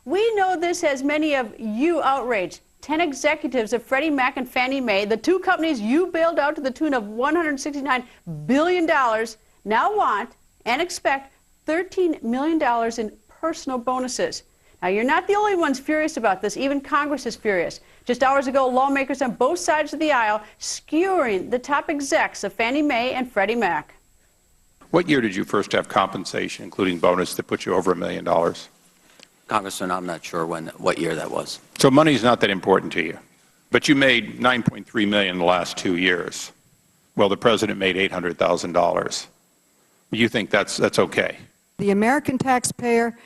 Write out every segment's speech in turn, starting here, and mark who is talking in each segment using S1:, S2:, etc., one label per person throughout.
S1: We know this has many of you outraged. 10 executives of Freddie Mac and Fannie Mae, the two companies you bailed out to the tune of $169 billion, now want and expect $13 million in personal bonuses. Now, you're not the only ones furious about this. Even Congress is furious. Just hours ago, lawmakers on both sides of the aisle skewering the top execs of Fannie Mae and Freddie Mac.
S2: What year did you first have compensation, including bonus, that put you over $1 million?
S3: Congressman, I'm not sure what year that was.
S2: So money is not that important to you. But you made $9.3 million in the last 2 years. Well, the president made $800,000. You think that's okay?
S4: The American taxpayer,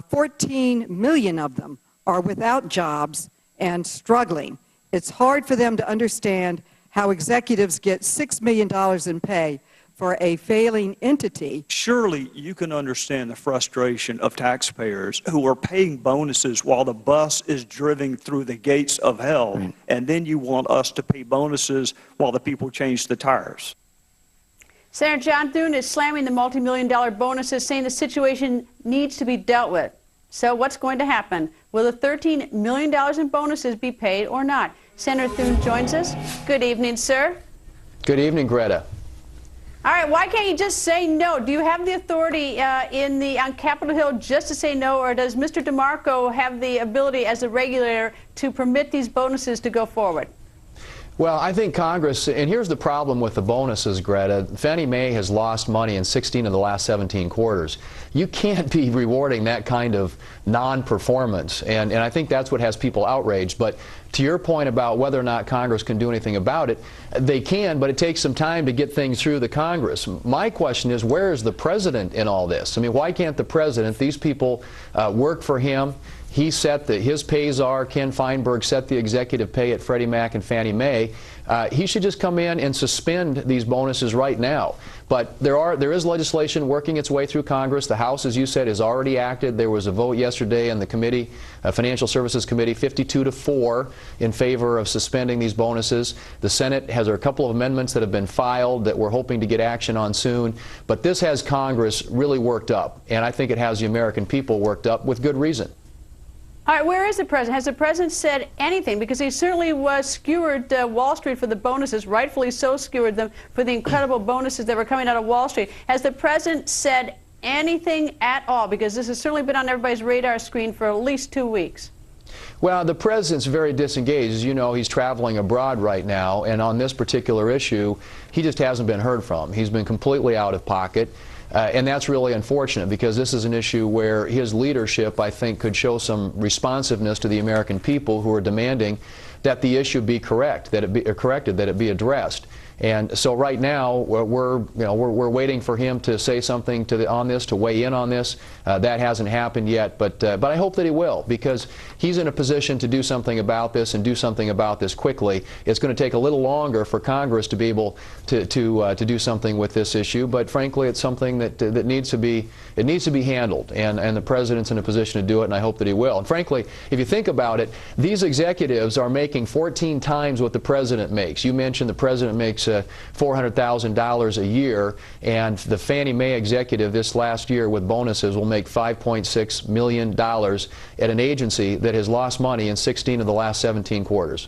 S4: 14 million of them are without jobs and struggling. It's hard for them to understand how executives get $6 million in pay for a failing entity.
S5: Surely you can understand the frustration of taxpayers who are paying bonuses while the bus is driven through the gates of hell, and then you want us to pay bonuses while the people change the tires.
S1: Senator John Thune is slamming the multi-million-dollar bonuses, saying the situation needs to be dealt with. So what's going to happen? Will the $13 million in bonuses be paid or not? Senator Thune joins us. Good evening, sir.
S6: Good evening, Greta.
S1: All right, why can't you just say no? Do you have the authority on Capitol Hill just to say no, or does Mr. DeMarco have the ability as a regulator to permit these bonuses to go forward?
S6: Well, I think Congress, and here's the problem with the bonuses, Greta. Fannie Mae has lost money in 16 of the last 17 quarters. You can't be rewarding that kind of non-performance, and I think that's what has people outraged. But to your point about whether or not Congress can do anything about it, they can, but it takes some time to get things through the Congress. My question is, where is the president in all this? I mean, why can't the president, these people work for him? He set his pay czar, Ken Feinberg, set the executive pay at Freddie Mac and Fannie Mae. He should just come in and suspend these bonuses right now. But there is legislation working its way through Congress. The House, as you said, has already acted. There was a vote yesterday in the committee, Financial Services Committee, 52-4 in favor of suspending these bonuses. The Senate has a couple of amendments that have been filed that we're hoping to get action on soon. But this has Congress really worked up, and I think it has the American people worked up with good reason.
S1: All right, where is the president? Has the president said anything? Because he certainly was skewered Wall Street for the bonuses, rightfully so skewered them for the incredible bonuses that were coming out of Wall Street. Has the president said anything at all? Because this has certainly been on everybody's radar screen for at least 2 weeks.
S6: Well, the president's very disengaged. As you know, he's traveling abroad right now, and on this particular issue, he just hasn't been heard from. He's been completely out of pocket. And that's really unfortunate, because this is an issue where his leadership, I think, could show some responsiveness to the American people who are demanding that the issue be corrected, that it be addressed. And so right now we're waiting for him to say something on this, to weigh in on this. That hasn't happened yet, but I hope that he will, because he's in a position to do something about this, and do something about this quickly. It's going to take a little longer for Congress to be able to do something with this issue, but frankly, it's something that needs to be handled, and the president's in a position to do it, and I hope that he will. And frankly, if you think about it, these executives are making 14 times what the president makes. You mentioned the president makes $400,000 a year, and the Fannie Mae executive this last year with bonuses will make $5.6 million at an agency that has lost money in 16 of the last 17 quarters.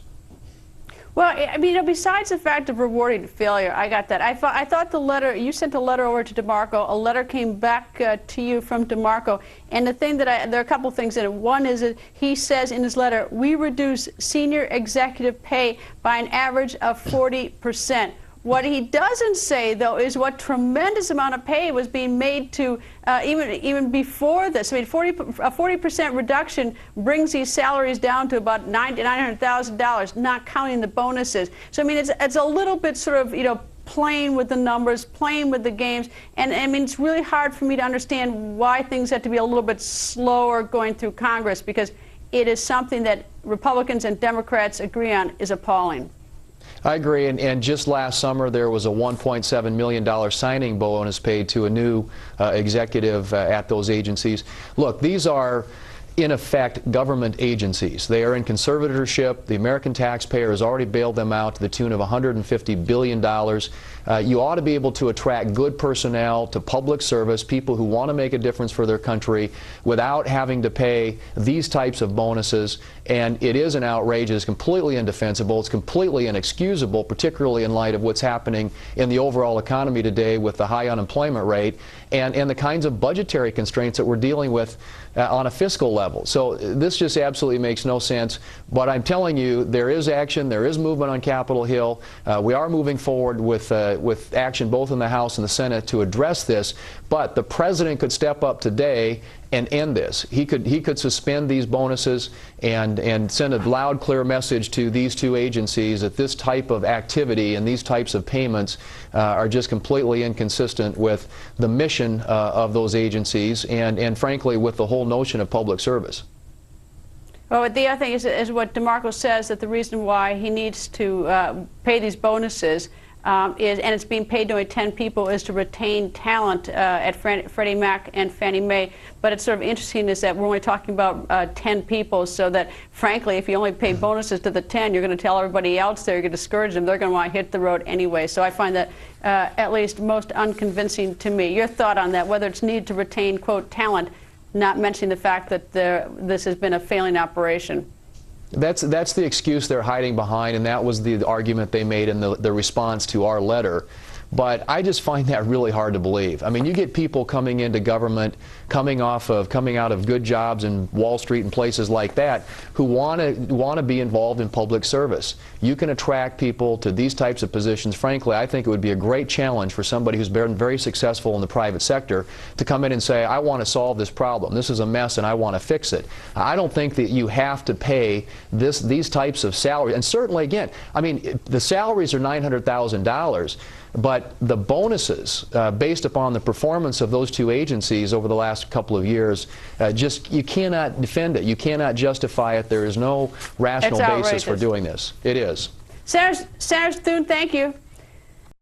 S1: Well, I mean, besides the fact of rewarding failure, I got that. I thought the letter, you sent a letter over to DeMarco, a letter came back to you from DeMarco, and the thing that there are a couple things in it. One is that he says in his letter, we reduce senior executive pay by an average of 40%. What he doesn't say, though, is what tremendous amount of pay was being made to even before this. I mean, a 40% reduction brings these salaries down to about $900,000, not counting the bonuses. So I mean, it's a little bit sort of, playing with the numbers, playing with the games, and I mean, it's really hard for me to understand why things have to be a little bit slower going through Congress, because it is something that Republicans and Democrats agree on is appalling.
S6: I agree, and just last summer there was a $1.7 million signing bonus paid to a new executive at those agencies. Look, these are in effect government agencies. They are in conservatorship. The American taxpayer has already bailed them out to the tune of $150 billion. You ought to be able to attract good personnel to public service, people who want to make a difference for their country, without having to pay these types of bonuses. And it is an outrage. It's completely indefensible. It's completely inexcusable, particularly in light of what's happening in the overall economy today with the high unemployment rate and the kinds of budgetary constraints that we're dealing with on a fiscal level. So this just absolutely makes no sense. But I'm telling you, there is action, there is movement on Capitol Hill. We are moving forward with action both in the House and the Senate to address this. But the President could step up today and end this. He could suspend these bonuses and send a loud, clear message to these two agencies that this type of activity and these types of payments are just completely inconsistent with the mission of those agencies and frankly, with the whole notion of public service.
S1: Well, the other thing is what DeMarco says, that the reason why he needs to pay these bonuses and it's being paid to only 10 people, is to retain talent at Freddie Mac and Fannie Mae. But it's sort of interesting is that we're only talking about 10 people, so that, frankly, if you only pay bonuses to the 10, you're going to tell everybody else there, you're going to discourage them. They're going to want to hit the road anyway. So I find that at least most unconvincing to me. Your thought on that, whether it's need to retain, quote, talent, not mentioning the fact that this has been a failing operation.
S6: That's the excuse they're hiding behind, and that was the argument they made in the response to our letter. But I just find that really hard to believe. I mean, you get people coming into government, coming out of good jobs in Wall Street and places like that, who want to be involved in public service. You can attract people to these types of positions. Frankly, I think it would be a great challenge for somebody who's been very successful in the private sector to come in and say, I want to solve this problem. This is a mess and I want to fix it. I don't think that you have to pay these types of salaries. And certainly, again, I mean, the salaries are $900,000. But the bonuses, based upon the performance of those two agencies over the last couple of years, you cannot defend it. You cannot justify it. There is no rational basis for doing this. It is.
S1: Senator Thune, thank you.